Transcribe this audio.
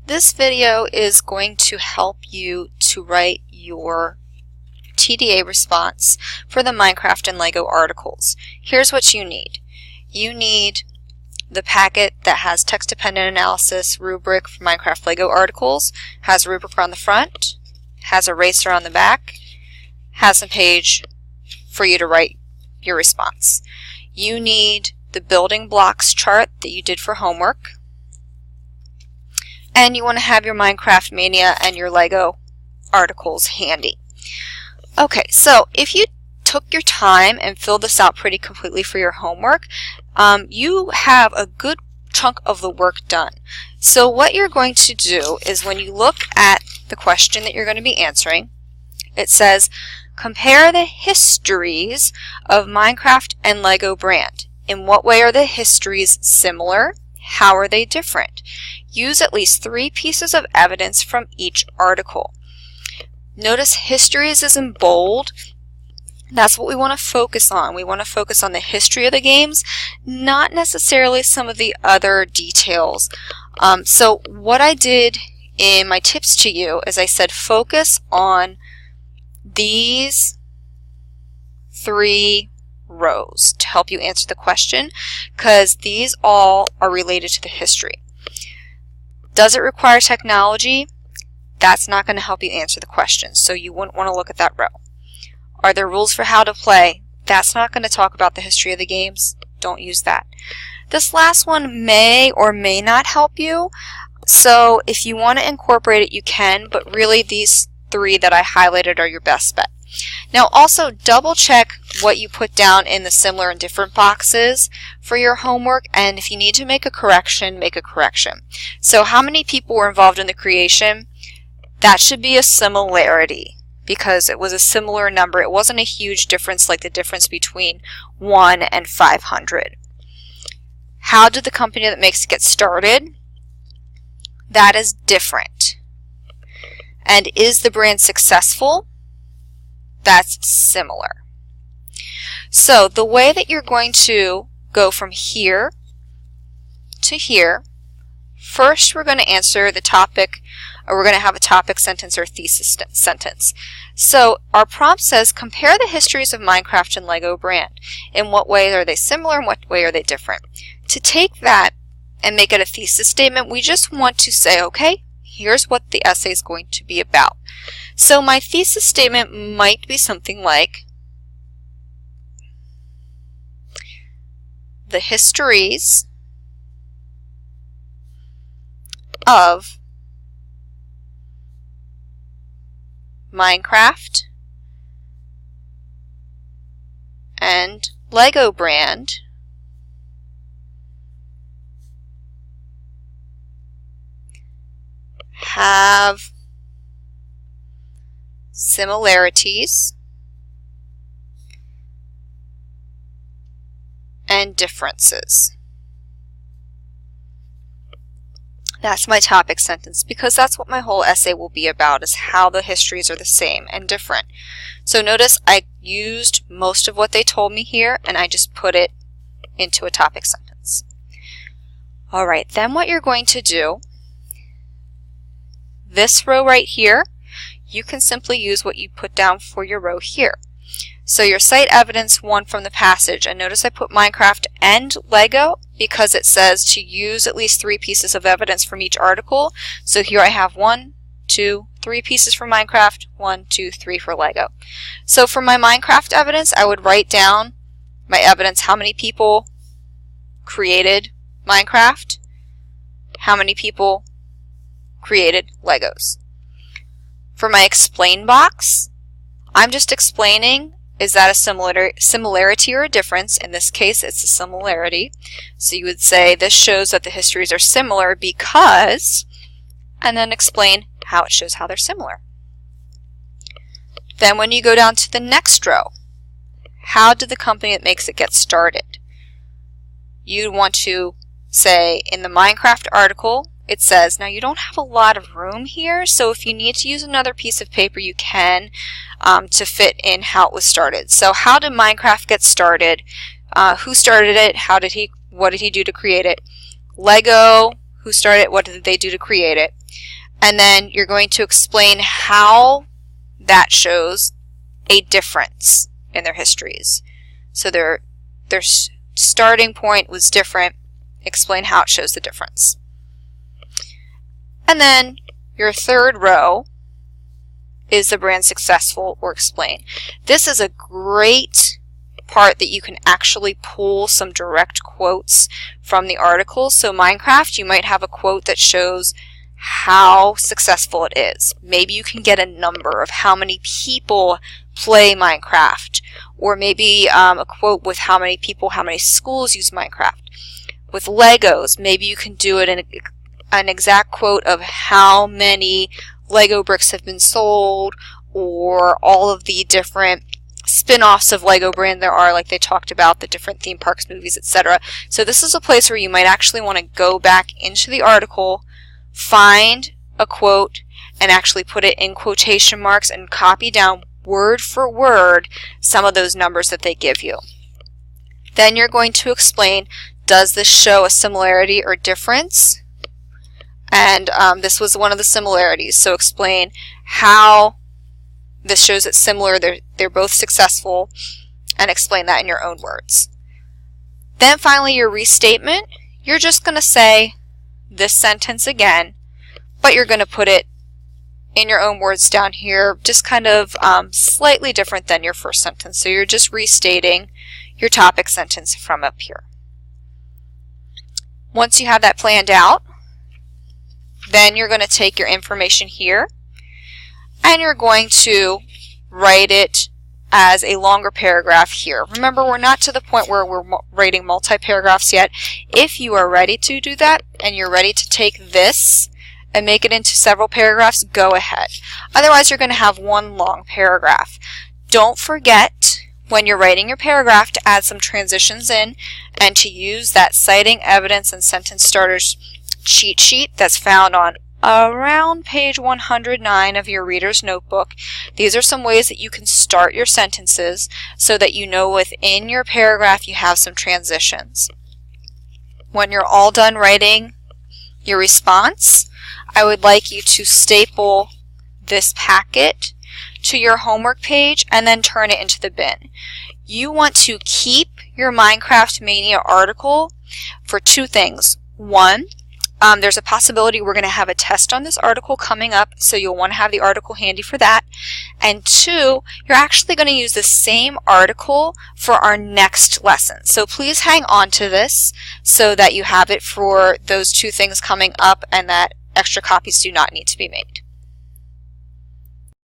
This video is going to help you to write your TDA response for the Minecraft and LEGO articles. Here's what you need. You need the packet that has text-dependent analysis rubric for Minecraft LEGO articles, has a rubric on the front, has a eraser on the back, has a page for you to write your response. You need the building blocks chart that you did for homework, and you want to have your Minecraft Mania and your LEGO articles handy. Okay, so if you took your time and filled this out pretty completely for your homework, you have a good chunk of the work done. So what you're going to do is when you look at the question that you're going to be answering, it says, compare the histories of Minecraft and LEGO brand. In what way are the histories similar? How are they different? Use at least 3 pieces of evidence from each article. Notice histories is in bold. That's what we want to focus on. We want to focus on the history of the games, not necessarily some of the other details. So what I did in my tips to you is I said focus on these 3 rows to help you answer the question, because these all are related to the history. Does it require technology? That's not going to help you answer the question, so you wouldn't want to look at that row. Are there rules for how to play? That's not going to talk about the history of the games. Don't use that. This last one may or may not help you, so if you want to incorporate it, you can, but really these 3 that I highlighted are your best bet. Now also double check what you put down in the similar and different boxes for your homework, and if you need to make a correction, make a correction. So how many people were involved in the creation? That should be a similarity because it was a similar number. It wasn't a huge difference like the difference between 1 and 500. How did the company that makes it get started? That is different. And is the brand successful? That's similar. So the way that you're going to go from here to here, first we're going to answer the topic, or we're going to have a topic sentence or thesis sentence. So our prompt says, compare the histories of Minecraft and LEGO brand. In what way are they similar? In what way are they different? To take that and make it a thesis statement, we just want to say, okay, here's what the essay is going to be about. So my thesis statement might be something like, the histories of Minecraft and LEGO brand have similarities and differences. That's my topic sentence because that's what my whole essay will be about, is how the histories are the same and different. So notice I used most of what they told me here and I just put it into a topic sentence. Alright, then what you're going to do, this row right here, you can simply use what you put down for your row here. So your cite evidence 1 from the passage, and notice I put Minecraft and LEGO because it says to use at least 3 pieces of evidence from each article. So here I have 1, 2, 3 pieces for Minecraft, 1, 2, 3 for LEGO. So for my Minecraft evidence, I would write down my evidence, how many people created Minecraft, how many people created Legos. For my explain box, I'm just explaining, is that a similarity or a difference? In this case, it's a similarity. So you would say this shows that the histories are similar because, and then explain how it shows how they're similar. Then when you go down to the next row, how did the company that makes it get started? You'd want to say in the Minecraft article, it says, now you don't have a lot of room here, so if you need to use another piece of paper, you can to fit in how it was started. So how did Minecraft get started? Who started it? What did he do to create it? LEGO, who started it? What did they do to create it? And then you're going to explain how that shows a difference in their histories. So their starting point was different. Explain how it shows the difference. And then your third row is the brand successful or explain. This is a great part that you can actually pull some direct quotes from the article. So Minecraft, you might have a quote that shows how successful it is. Maybe you can get a number of how many people play Minecraft, or maybe a quote with how many people, how many schools use Minecraft. With Legos, maybe you can do it in an exact quote of how many Lego bricks have been sold, or all of the different spin-offs of Lego brand there are, like they talked about, the different theme parks, movies, etc. So this is a place where you might actually want to go back into the article, find a quote, and actually put it in quotation marks and copy down word for word some of those numbers that they give you. Then you're going to explain, does this show a similarity or difference? And this was one of the similarities. So explain how this shows it's similar, they're both successful, and explain that in your own words. Then finally your restatement, you're just going to say this sentence again, but you're going to put it in your own words down here, just kind of slightly different than your first sentence. So you're just restating your topic sentence from up here. Once you have that planned out, then you're going to take your information here and you're going to write it as a longer paragraph here. Remember, we're not to the point where we're writing multi-paragraphs yet. If you are ready to do that and you're ready to take this and make it into several paragraphs, go ahead. Otherwise, you're going to have one long paragraph. Don't forget, when you're writing your paragraph, to add some transitions in and to use that citing, evidence, and sentence starters cheat sheet that's found on around page 109 of your reader's notebook. These are some ways that you can start your sentences so that you know within your paragraph you have some transitions. When you're all done writing your response, I would like you to staple this packet to your homework page and then turn it into the bin. You want to keep your Minecraft Mania article for two things. One, there's a possibility we're going to have a test on this article coming up, so you'll want to have the article handy for that. And two, you're actually going to use the same article for our next lesson. So please hang on to this so that you have it for those two things coming up and that extra copies do not need to be made.